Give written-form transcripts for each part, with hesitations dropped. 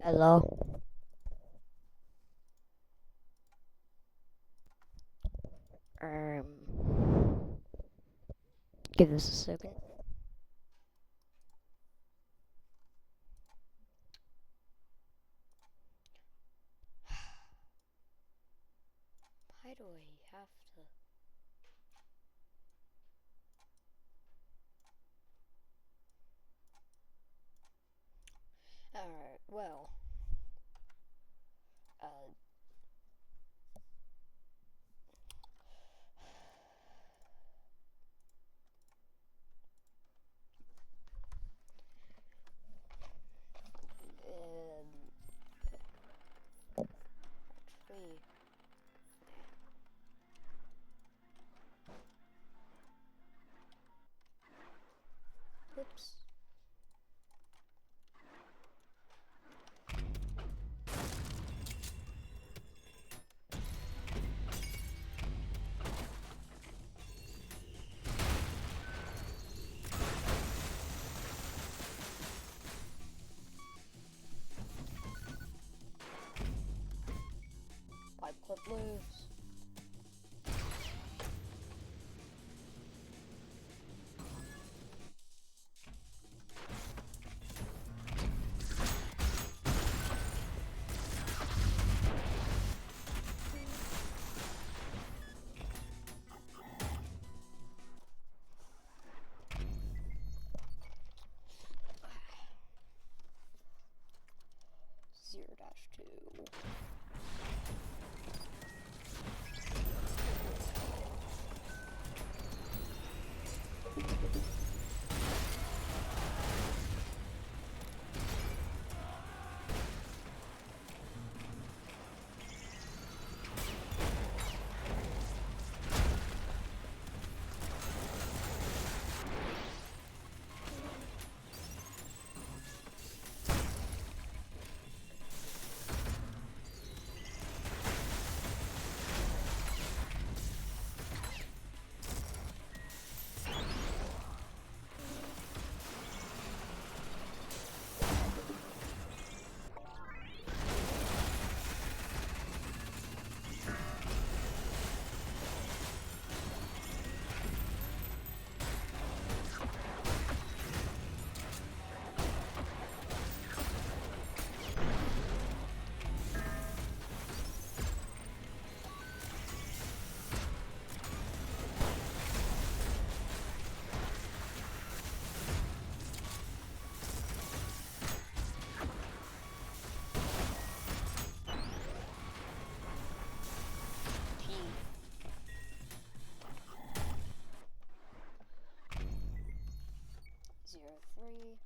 Hello. Give this a second. Why do I have to? Alright, well. Actually, oops. Pipe clip loose. Zero dash two. Zero three.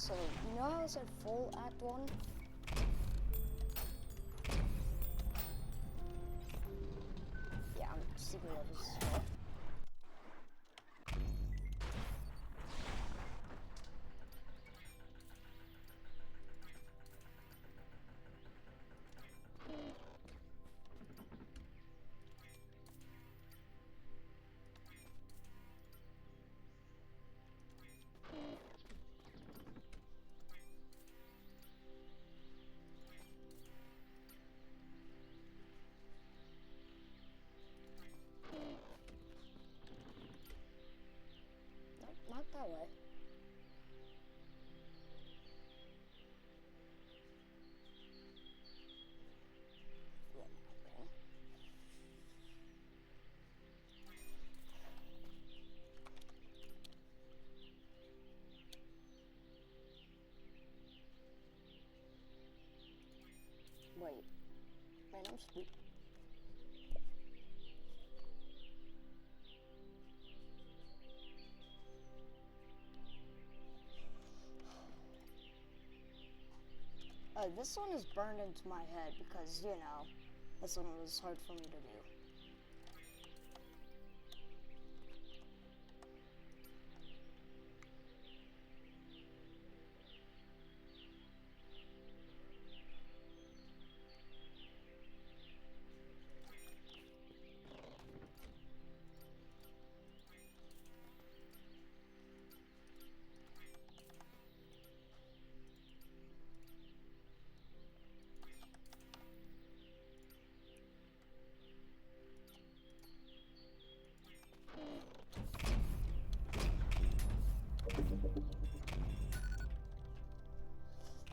So, you know how I said full act 1? Yeah, I'm secret levels as well. Not that way. Wait. Man, I'm stupid. This one is burned into my head because, you know, this one was hard for me to do.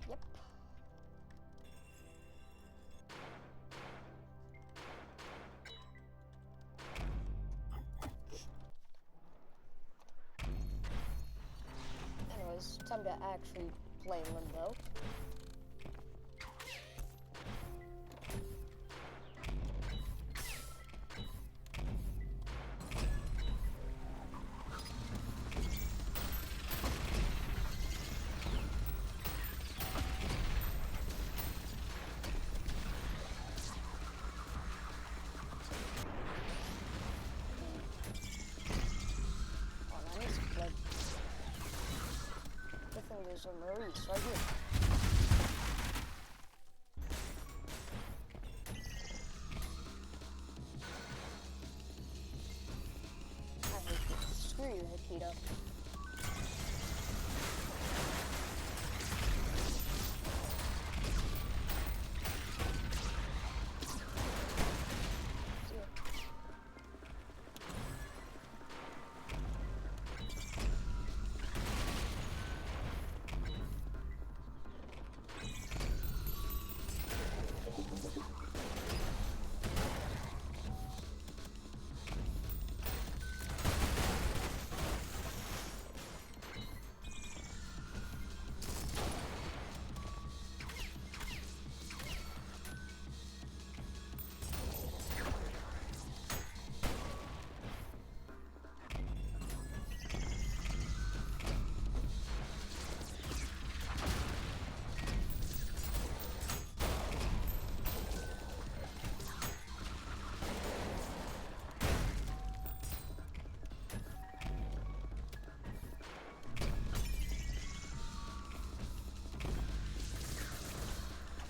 Yep. Anyways, time to actually play Limbo. There's a Maurice right here. I hate this. Screw you, Hikita.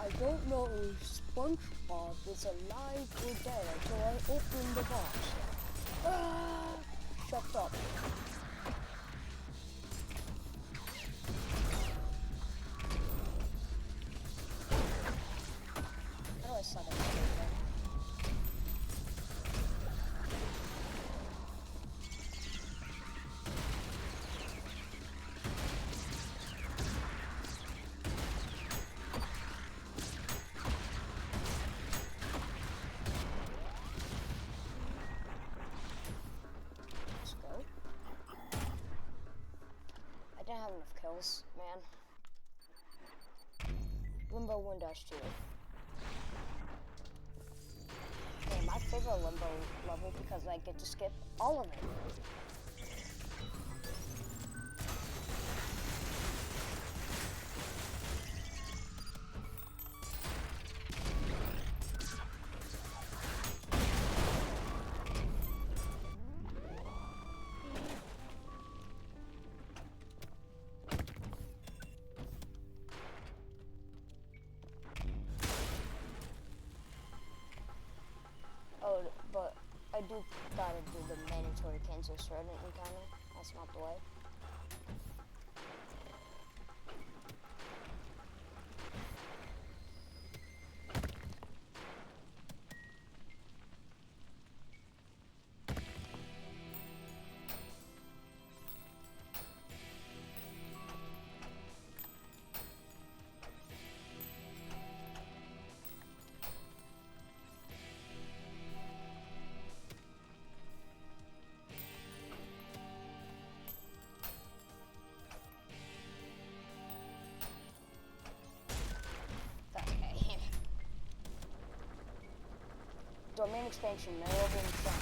I don't know if SpongeBob is alive or dead until I open the box. Ah! Shut up. How do I suck at everything? I didn't have enough kills, man. Limbo 1-2. Okay, my favorite Limbo level because I get to skip all of it. do gotta do the mandatory cancel shredding kinda. That's not the way. Domain expansion may have been done.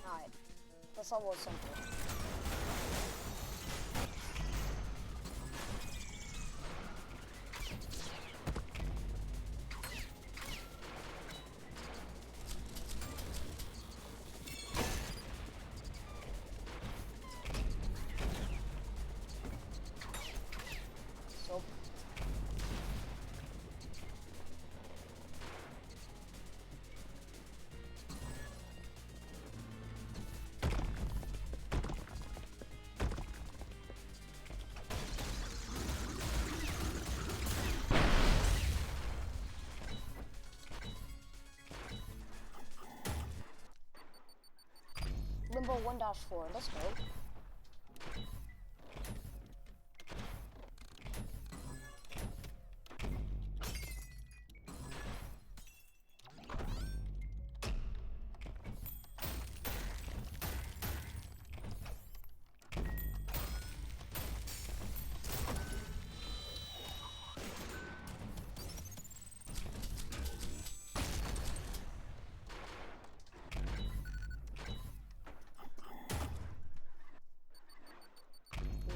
Alright, this level is simple. So Limbo 1-4, let's go.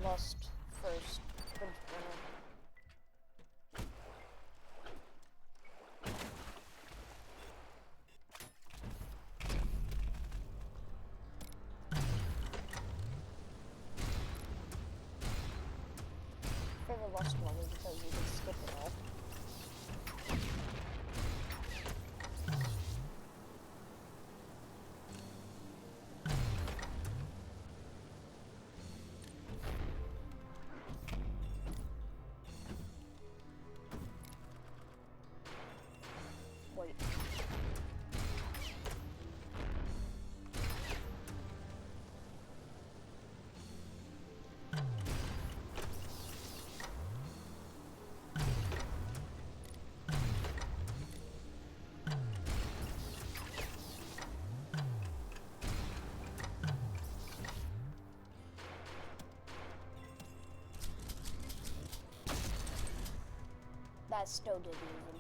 Lost first sprint runner. Favorite lost one is because you can skip it all. Wait. That still did even.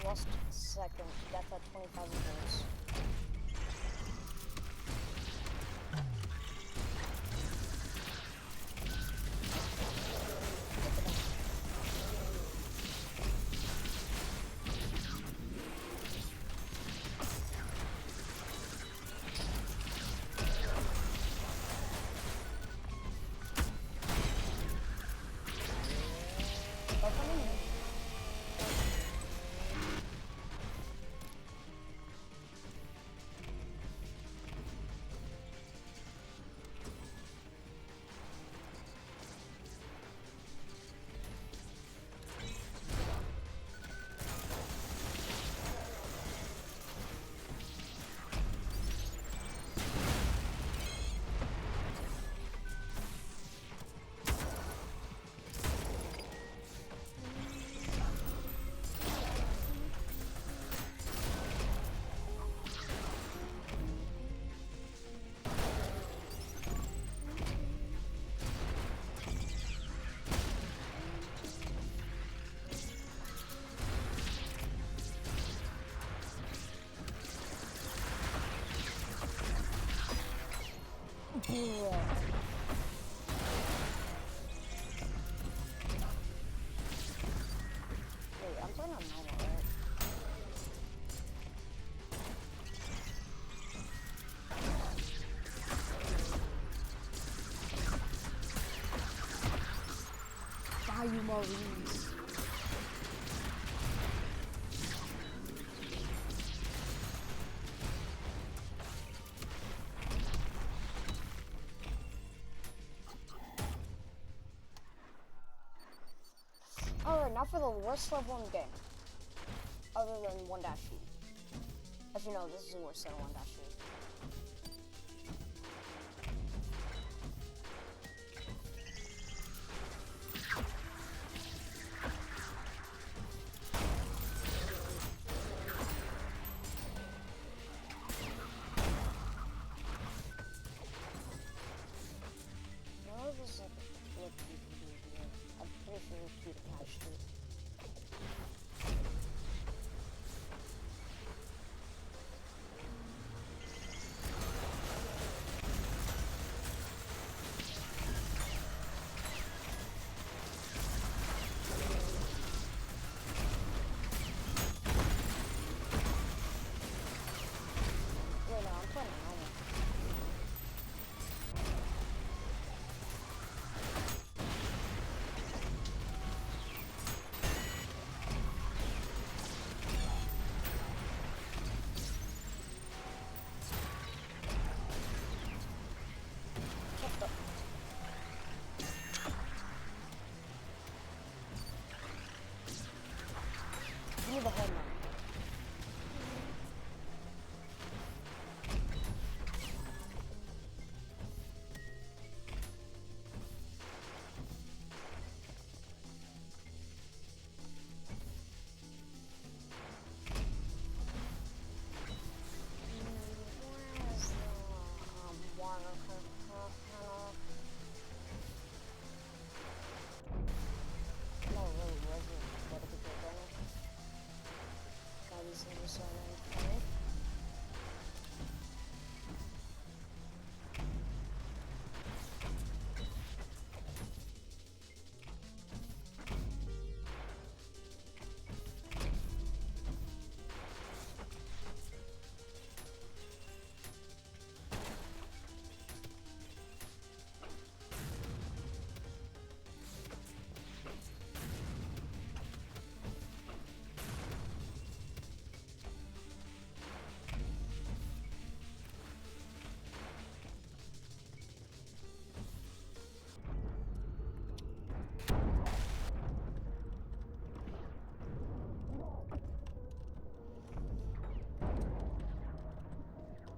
Lost second, death at 25 minutes. I'm playing on normal, right? You Maurice. Alright, now for the worst level in the game. Other than 1-3. As you know, this is worse than 1-3. I'm pretty sure it's cute attached to it. Wait, no, I'm playing normal. Give me the home run.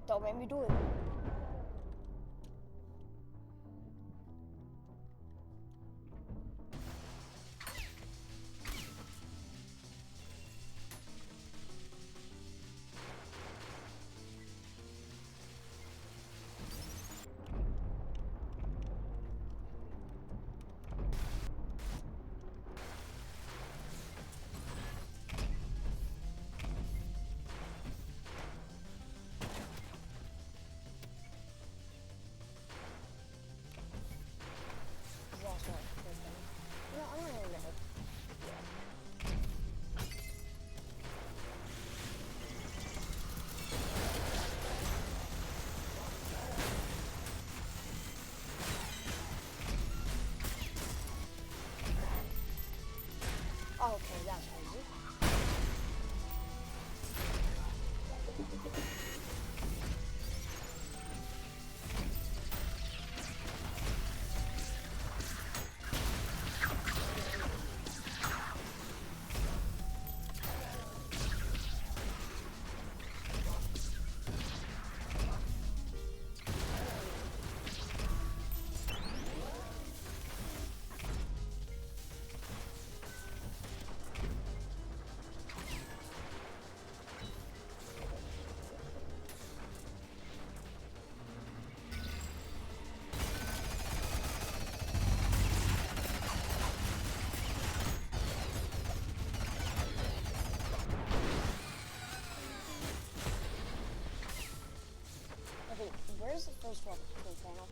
Don't make me do it. No, I'm not even there. Oh, okay, that's crazy. Okay, where's the first one? Panel?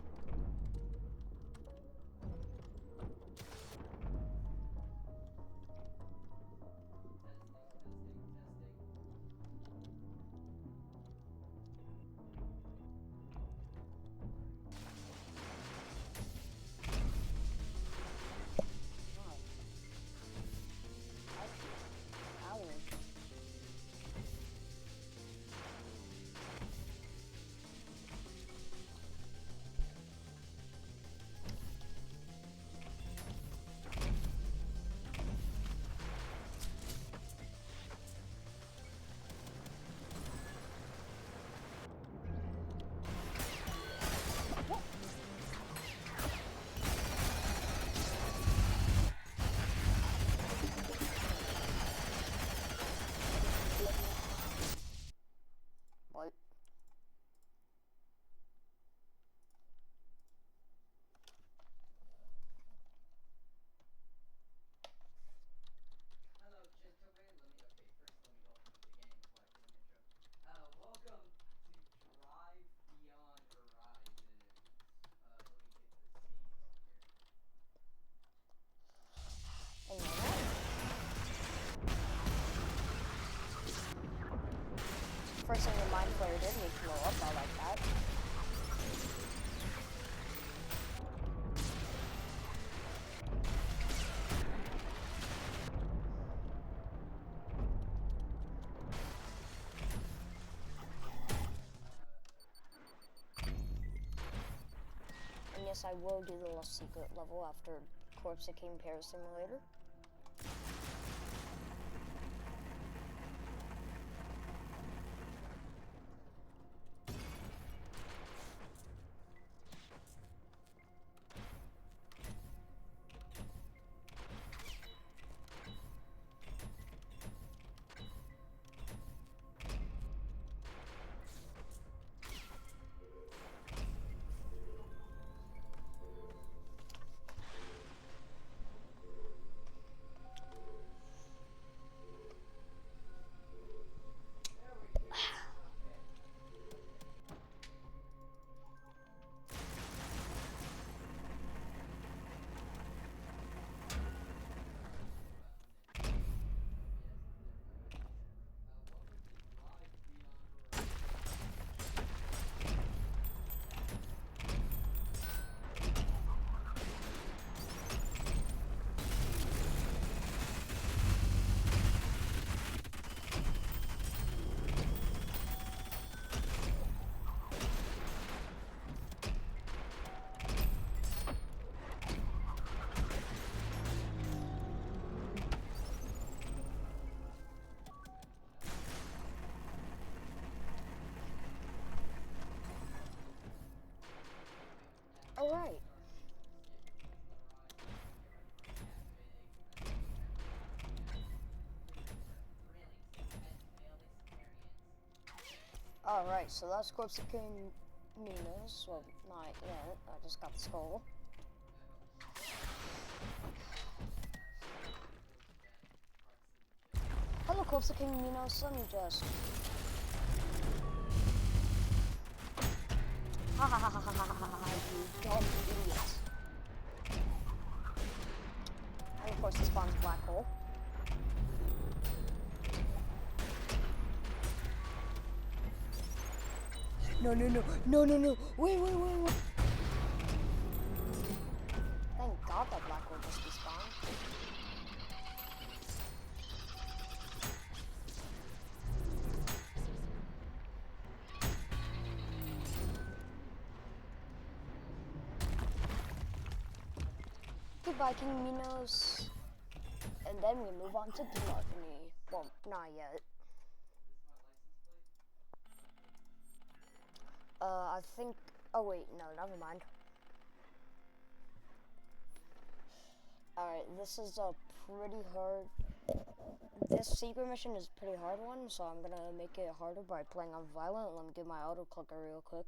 yes, I will do the Lost Secret level after Corpse King Pair Simulator. All right. Alright, so that's Corpse King Minos. Well, not yet. I just got the skull. Hello, Corpse King Minos. Let me just. Ha ha ha ha ha ha ha, you dumb idiot. And of course, it spawns a black hole. No, no, no, no, no, no. Wait, wait, wait, wait. Thank God that black hole just despawned. Goodbye, King Minos. And then we move on to Gluttony. Well, not yet. I think. Oh, wait, no, never mind. Alright, this is a pretty hard. This secret mission is a pretty hard one, so I'm gonna make it harder by playing on violent. Let me get my auto clicker real quick.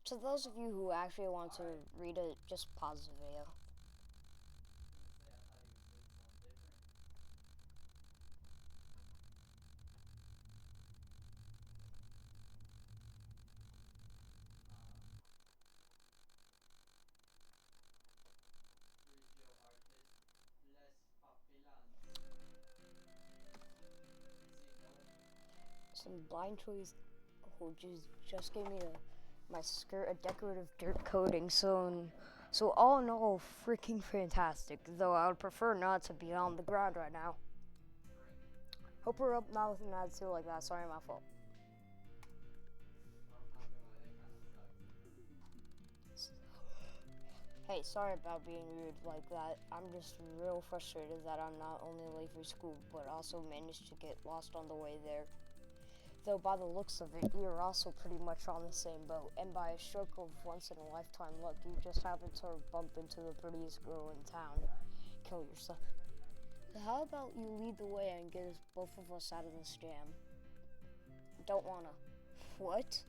To those of you who actually want to read it, just pause the video. Some blind choice who just gave me my skirt a decorative dirt coating, so all in all, freaking fantastic. Though I would prefer not to be on the ground right now. Hope we're up now with an attitude like that. Sorry, my fault. Hey, sorry about being rude like that. I'm just real frustrated that I'm not only late for school, but also managed to get lost on the way there. Though by the looks of it, you're also pretty much on the same boat, and by a stroke of once-in-a-lifetime luck, you just happen to bump into the prettiest girl in town. Kill yourself. How about you lead the way and get both of us out of this jam? Don't wanna. What?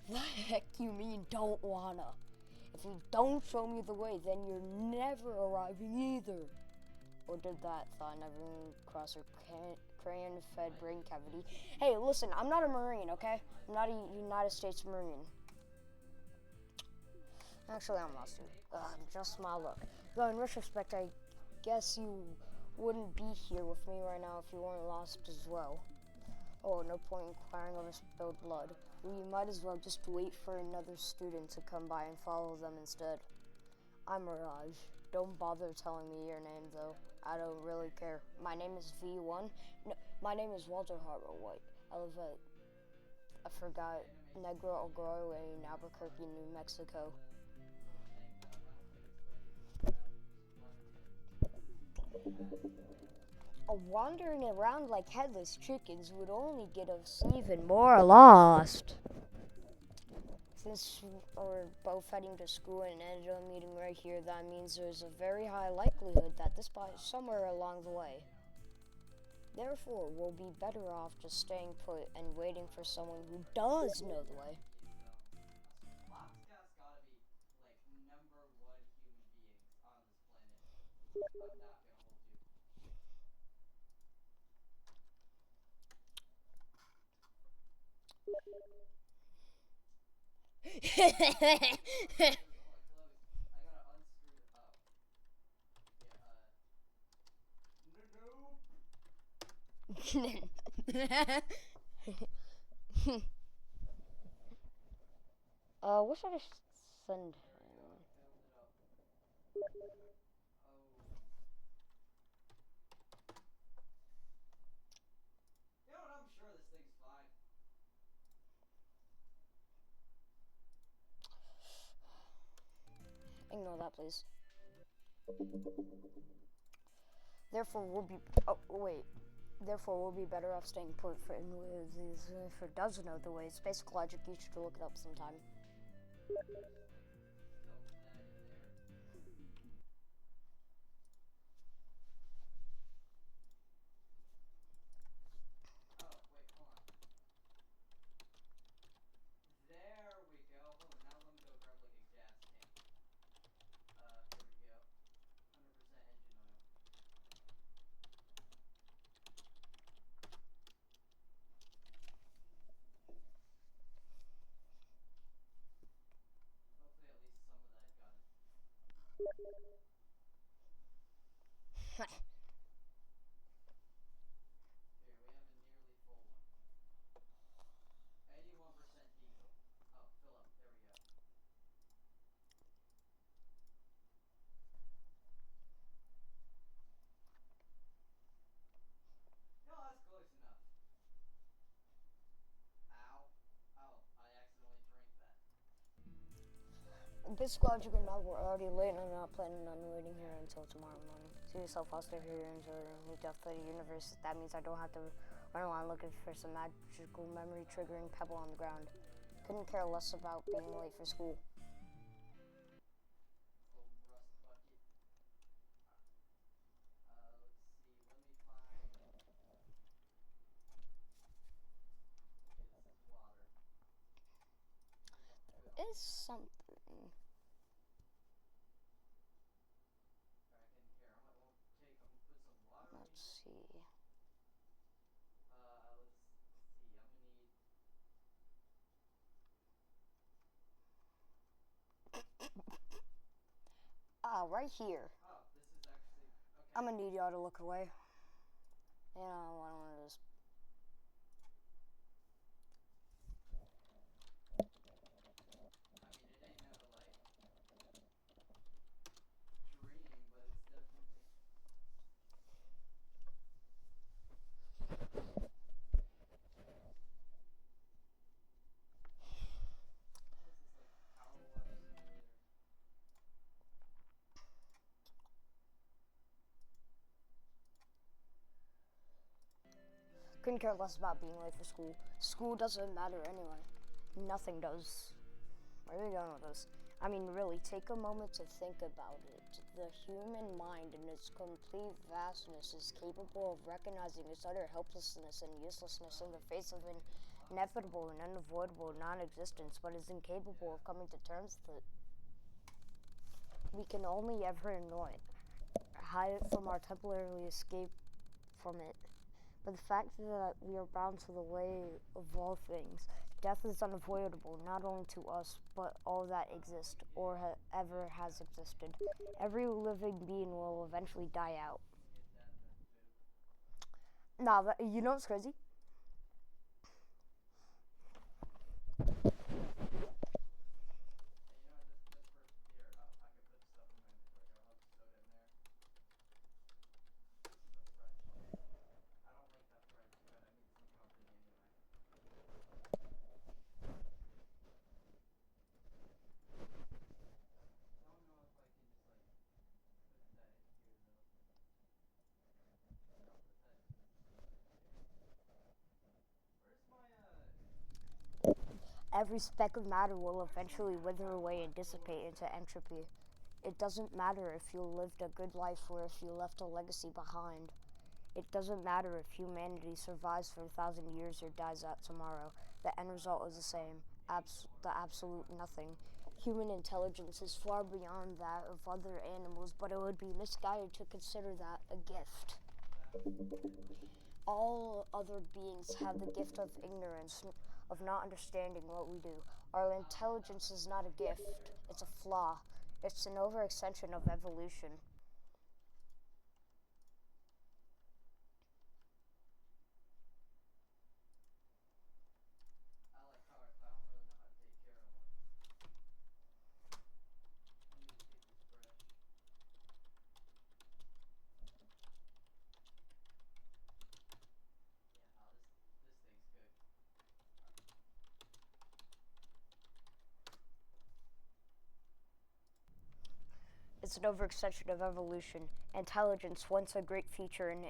The heck you mean, don't wanna? If you don't show me the way, then you're never arriving either. Or did that thought never cross her crayon-fed brain cavity? Hey, listen, I'm not a Marine, okay? I'm not a United States Marine. Actually, I'm lost, dude. Just my luck. Though in retrospect, I guess you wouldn't be here with me right now if you weren't lost as well. Oh, no point inquiring over spilled blood. We might as well just wait for another student to come by and follow them instead. I'm Mirage. Don't bother telling me your name, though. I don't really care. My name is V1. No, my name is Walter Hartwell White. I live at, I forgot, Negro Algaro in Albuquerque, New Mexico. Wandering around like headless chickens would only get us even more lost. Since we're both heading to school and ended up meeting right here, that means there's a very high likelihood that this spot is somewhere along the way. Therefore, we'll be better off just staying put and waiting for someone who does know the way. What should I send him? Ignore that, please. Therefore, we'll be. Oh, wait. Therefore, we'll be better off staying put for if it doesn't know the way. It's basic logic. You should look it up sometime. Basic logic and now we're already late and I'm not planning on waiting here until tomorrow morning. See yourself, I'll stay here until we death of the universe. That means I don't have to run around looking for some magical memory triggering pebble on the ground. Couldn't care less about being late for school. Is something. Let's see. Right here. I'm gonna need y'all to look away. You know, I don't want to just. Couldn't care less about being late for school. School doesn't matter anyway. Nothing does. Where are we going with this? I mean, really, take a moment to think about it. The human mind in its complete vastness is capable of recognizing its utter helplessness and uselessness in the face of an inevitable and unavoidable non-existence, but is incapable of coming to terms with it. We can only ever ignore it, hide it from our temporarily escape from it. But the fact that we are bound to the way of all things, death is unavoidable, not only to us, but all that exists or ever has existed. Every living being will eventually die out. Now, you know what's crazy? Every speck of matter will eventually wither away and dissipate into entropy. It doesn't matter if you lived a good life or if you left a legacy behind. It doesn't matter if humanity survives for 1,000 years or dies out tomorrow. The end result is the same, the absolute nothing. Human intelligence is far beyond that of other animals, but it would be misguided to consider that a gift. All other beings have the gift of ignorance, of not understanding what we do. Our intelligence is not a gift, it's a flaw. It's an overextension of evolution. It's an overextension of evolution. Intelligence, once a great feature in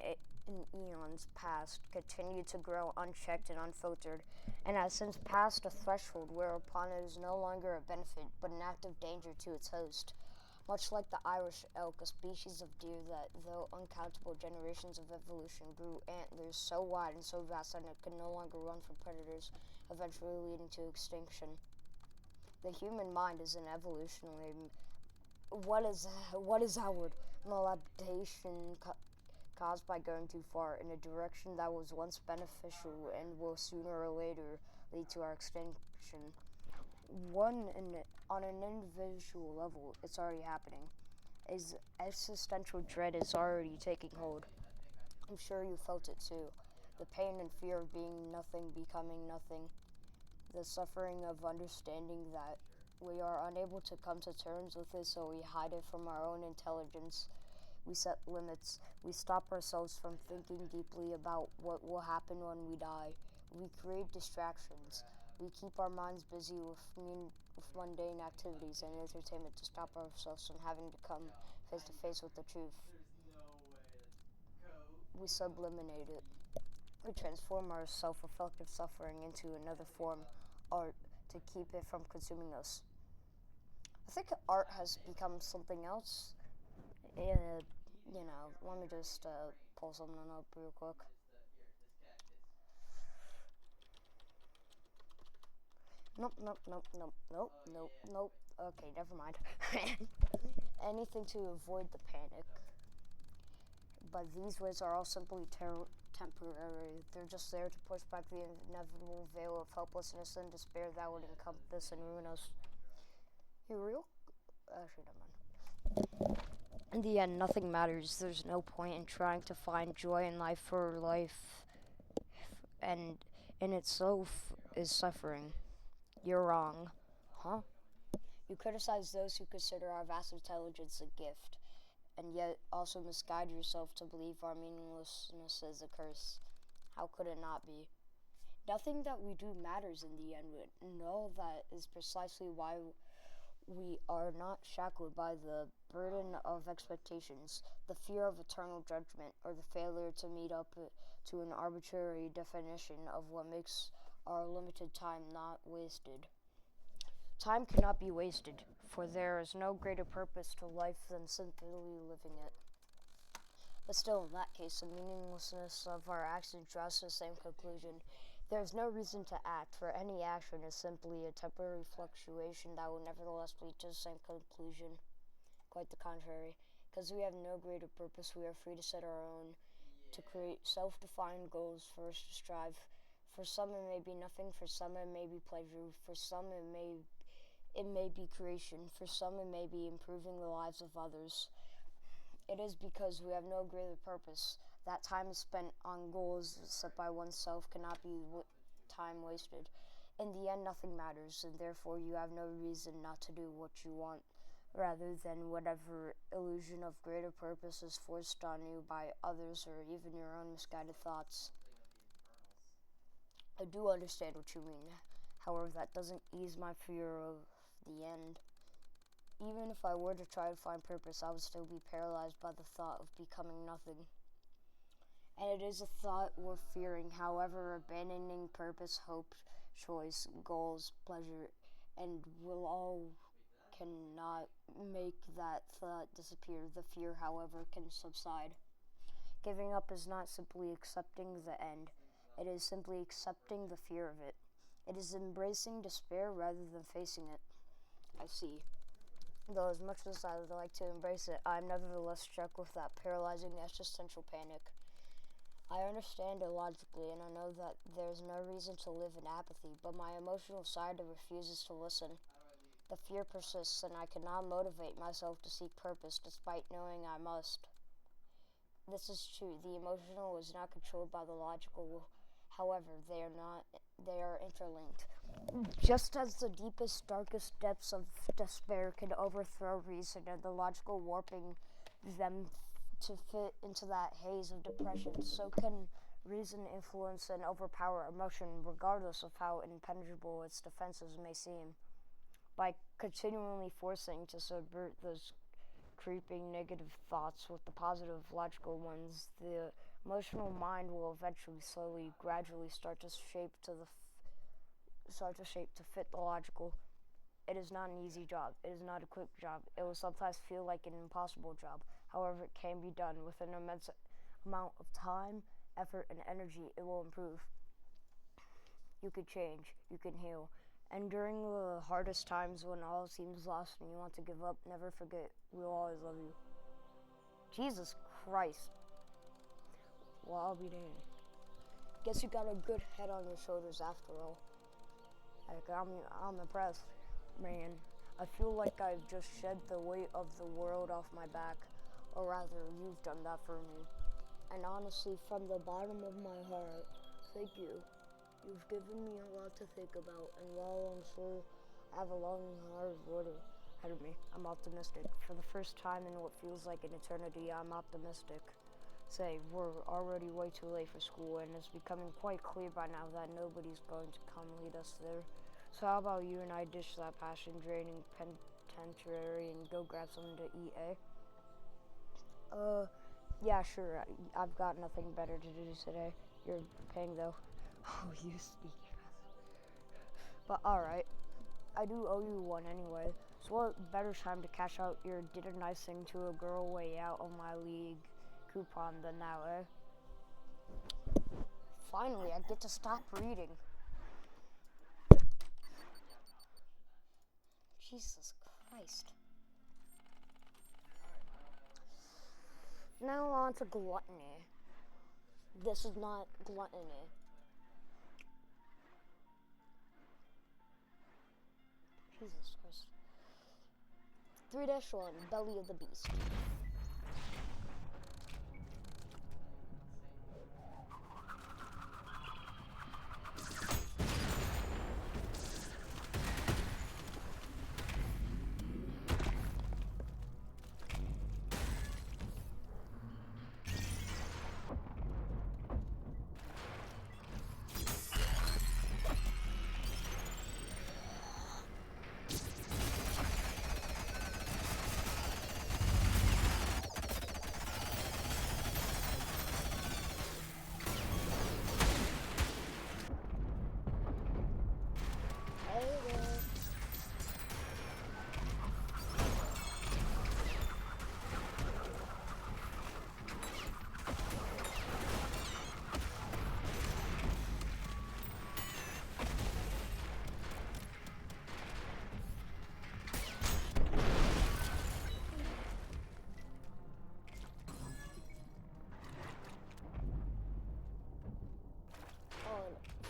eons past, continued to grow unchecked and unfiltered, and has since passed a threshold whereupon it is no longer a benefit but an active danger to its host. Much like the Irish elk, a species of deer that, though uncountable generations of evolution, grew antlers so wide and so vast that it could no longer run from predators, eventually leading to extinction. The human mind is an evolutionary what is our malabtation caused by going too far in a direction that was once beneficial and will sooner or later lead to our extinction. On an individual level, it's already happening. Existential dread is already taking hold. I'm sure you felt it too. The pain and fear of being nothing, becoming nothing. The suffering of understanding that we are unable to come to terms with it, so we hide it from our own intelligence. We set limits. We stop ourselves from thinking deeply about what will happen when we die. We create distractions. We keep our minds busy with mundane activities and entertainment to stop ourselves from having to come face to face with the truth. We subliminate it. We transform our self-reflective suffering into another form, art, to keep it from consuming us. I think art has become something else. Let me just pull something up real quick. Nope. Okay, never mind. Anything to avoid the panic. But these ways are all simply temporary. They're just there to push back the inevitable veil of helplessness and despair that would encompass and ruin us. You real? Actually, never mind. In the end, nothing matters. There's no point in trying to find joy in life, for life and in itself is suffering. You're wrong. Huh? You criticize those who consider our vast intelligence a gift, and yet also misguide yourself to believe our meaninglessness is a curse. How could it not be? Nothing that we do matters in the end, and all that is precisely why we are not shackled by the burden of expectations, the fear of eternal judgment, or the failure to meet up to an arbitrary definition of what makes our limited time not wasted. Time cannot be wasted, for there is no greater purpose to life than simply living it. But still, in that case, the meaninglessness of our actions draws to the same conclusion. There is no reason to act, for any action is simply a temporary fluctuation that will nevertheless lead to the same conclusion. Quite the contrary. Because we have no greater purpose, we are free to set our own, to create self-defined goals for us to strive. For some it may be nothing, for some it may be pleasure, for some it may be creation, for some it may be improving the lives of others. It is because we have no greater purpose that time is spent on goals set by oneself cannot be time wasted. In the end, nothing matters, and therefore you have no reason not to do what you want, rather than whatever illusion of greater purpose is forced on you by others or even your own misguided thoughts. I do understand what you mean. However, that doesn't ease my fear of the end. Even if I were to try to find purpose, I would still be paralyzed by the thought of becoming nothing. And it is a thought worth fearing. However, abandoning purpose, hope, choice, goals, pleasure, and will all cannot make that thought disappear. The fear, however, can subside. Giving up is not simply accepting the end. It is simply accepting the fear of it. It is embracing despair rather than facing it. I see. Though as much as I would like to embrace it, I am nevertheless struck with that paralyzing existential panic. I understand it logically, and I know that there is no reason to live in apathy, but my emotional side refuses to listen. The fear persists, and I cannot motivate myself to seek purpose despite knowing I must. This is true. The emotional is not controlled by the logical. However, they are interlinked. Just as the deepest, darkest depths of despair can overthrow reason and the logical warping them to fit into that haze of depression, so can reason influence and overpower emotion regardless of how impenetrable its defenses may seem. By continually forcing to subvert those creeping negative thoughts with the positive logical ones, the emotional mind will eventually, slowly, gradually start to shape to fit the logical. It is not an easy job. It is not a quick job. It will sometimes feel like an impossible job. However, it can be done with an immense amount of time, effort, and energy. It will improve. You can change. You can heal. And during the hardest times when all seems lost and you want to give up, never forget, we will always love you. Jesus Christ. Well, I'll be damned. Guess you got a good head on your shoulders after all. Like, I'm impressed, man. I feel like I've just shed the weight of the world off my back, or rather, you've done that for me. And honestly, from the bottom of my heart, thank you. You've given me a lot to think about, and while I'm sure I have a long and hard road ahead of me, I'm optimistic. For the first time in what feels like an eternity, I'm optimistic. Say, we're already way too late for school, and it's becoming quite clear by now that nobody's going to come lead us there. So how about you and I ditch that passion-draining penitentiary and go grab something to eat, eh? Yeah, sure. I've got nothing better to do today. You're paying, though. Oh, you speak. But alright. I do owe you one anyway. So what better time to cash out your did a nice thing to a girl way out of my league coupon than now, eh? Finally, I get to stop reading. Jesus Christ. Now on to gluttony. This is not gluttony. Jesus Christ. 3-1, Belly of the Beast.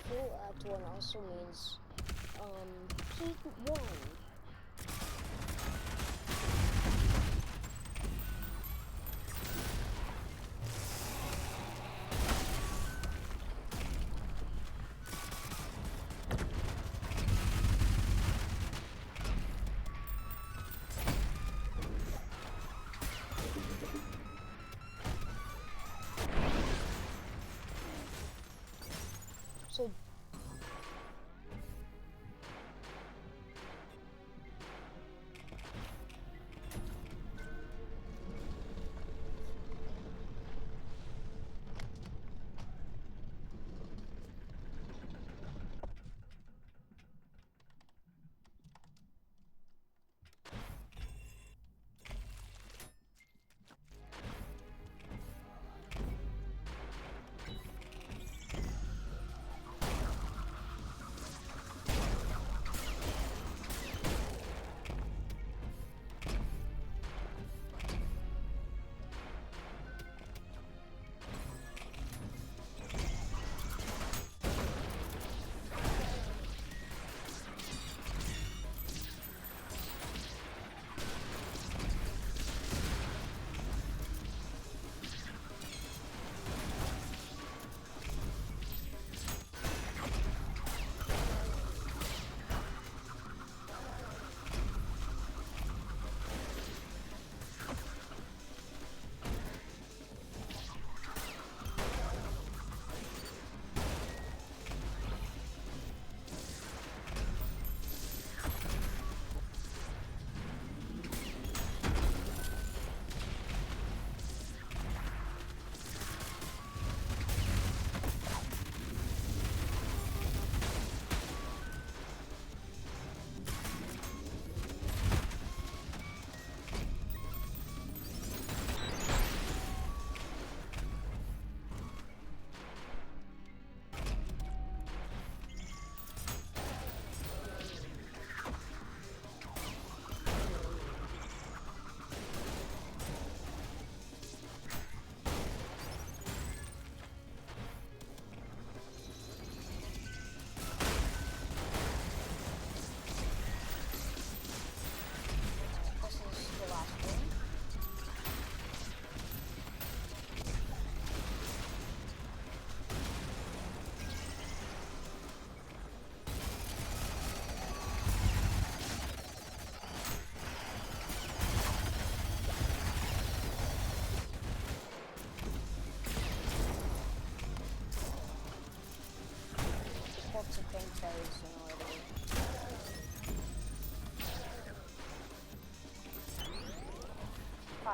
Full Act 1 also means, P-1. So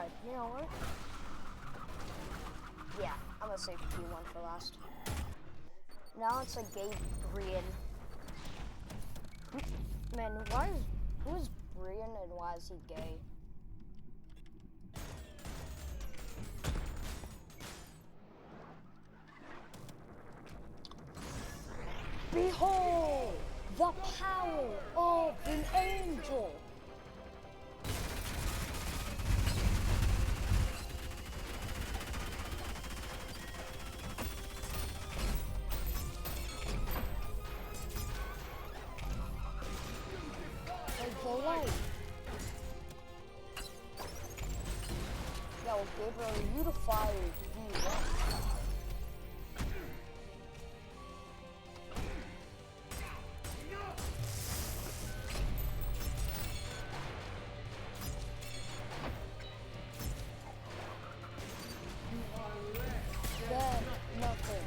Alright, you know what? Yeah, I'm gonna save P-1 for last. Now it's a gay Brian. Man, who's Brian and why is he gay? Behold the power of an angel. Yo, Gabriel, you the fire P-1. Then nothing.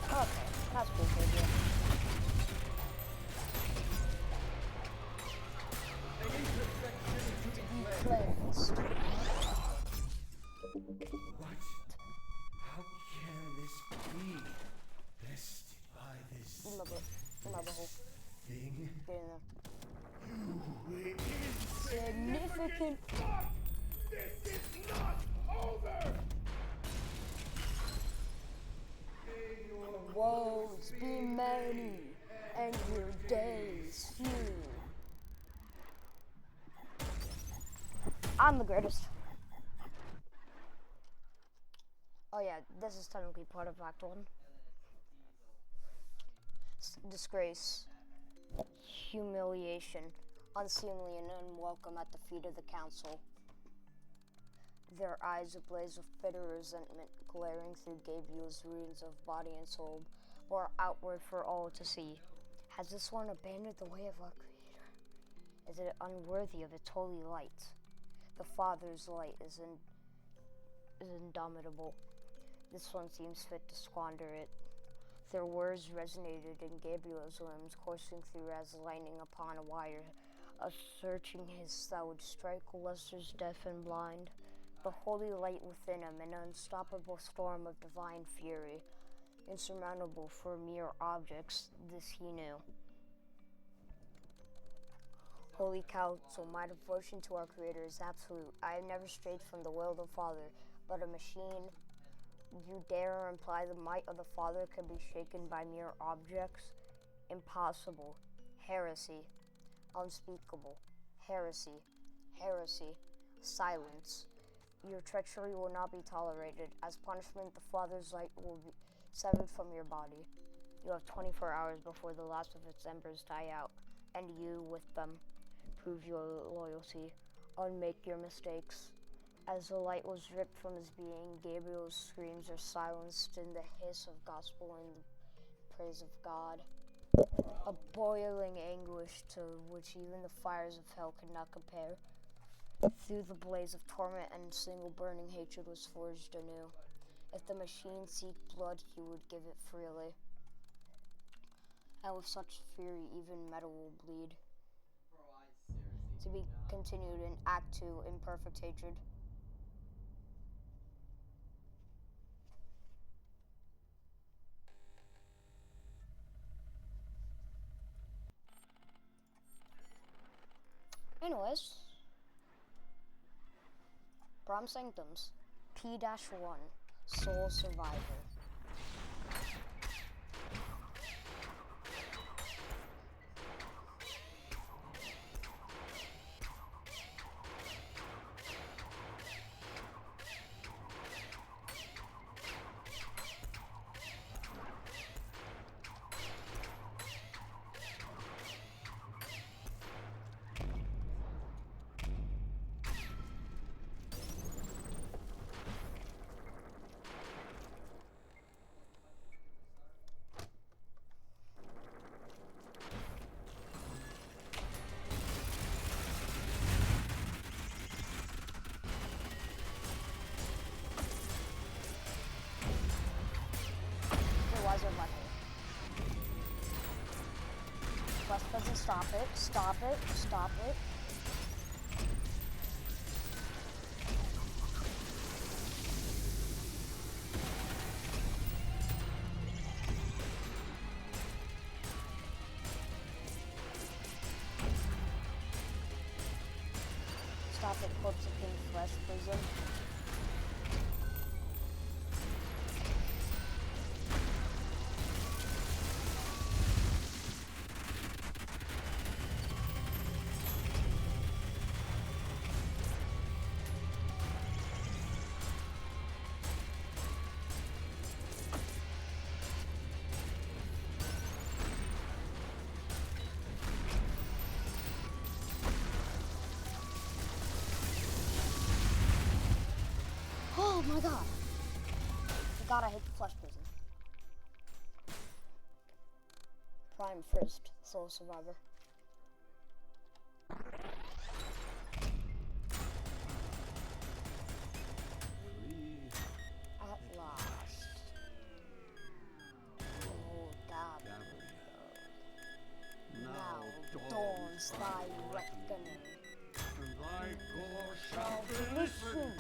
Okay, that's cool, Gabriel. Cleansed. What? How can this be? Bested by this thing? Get in there. You Significant. This is not over! May your Woes be many, and your days few. I'm the greatest. Oh yeah, this is technically part of Act 1. Disgrace, humiliation, unseemly and unwelcome at the feet of the council. Their eyes ablaze with bitter resentment, glaring through Gabriel's ruins of body and soul, bore outward for all to see. Has this one abandoned the way of our Creator? Is it unworthy of its holy light? The Father's light is indomitable. This one seems fit to squander it. Their words resonated in Gabriel's limbs, coursing through as lightning upon a wire. Searching his that would strike Lester's deaf and blind. The holy light within him, an unstoppable storm of divine fury, insurmountable for mere objects, this he knew. Holy Council, my devotion to our Creator is absolute. I have never strayed from the will of the Father, but a machine. You dare imply the might of the Father can be shaken by mere objects? Impossible. Heresy. Unspeakable. Heresy. Heresy. Silence. Your treachery will not be tolerated. As punishment, the Father's light will be severed from your body. You have 24 hours before the last of its embers die out, and you, with them, prove your loyalty, unmake your mistakes. As the light was ripped from his being, Gabriel's screams are silenced in the hiss of gospel and the praise of God. A boiling anguish to which even the fires of hell could not compare. Through the blaze of torment and single burning hatred was forged anew. If the machine seeked blood, he would give it freely. And with such fury, even metal will bleed. To be continued in Act 2, Imperfect Hatred. Anyways, Prom Sanctums, P-1, Soul Survivor. Quest doesn't stop it, stop it, stop it. Classic ULTRAKILL Flesh Prison. Oh my god! I gotta hit the flesh prison. Prime first, solo survivor. At last. Oh god. Now dawns thy reckoning. Thy gore Shall listen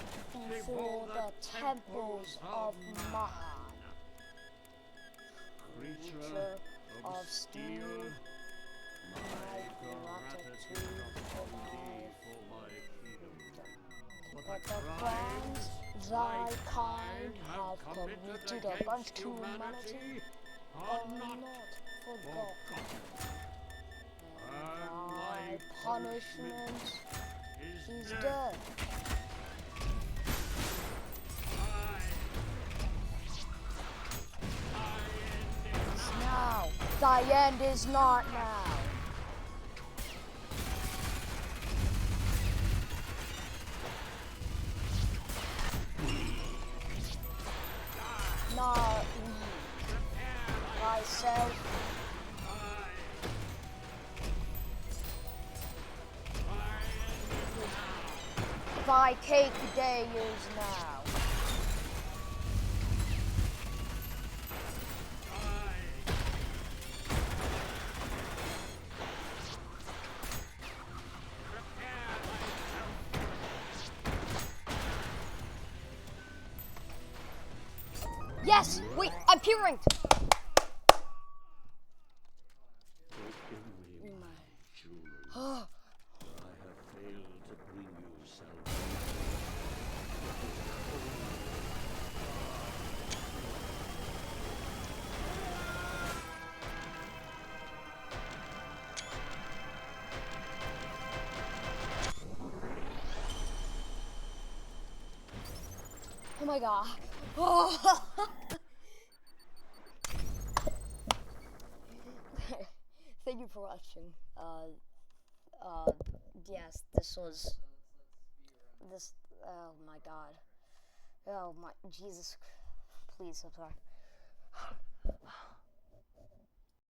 before the temples of Mahan, creature of steel, my gratitude for my freedom. But the crimes thy kind have committed against humanity are not forgotten. And thy punishment is death. Now, thy end is not now. Not thyself. Thy cake day is now. Yes! Wait, I'm P-ranked! Oh. Oh my god. Oh. Thank you for watching. Yes, oh my god. Oh my, Jesus. Please, I'm sorry.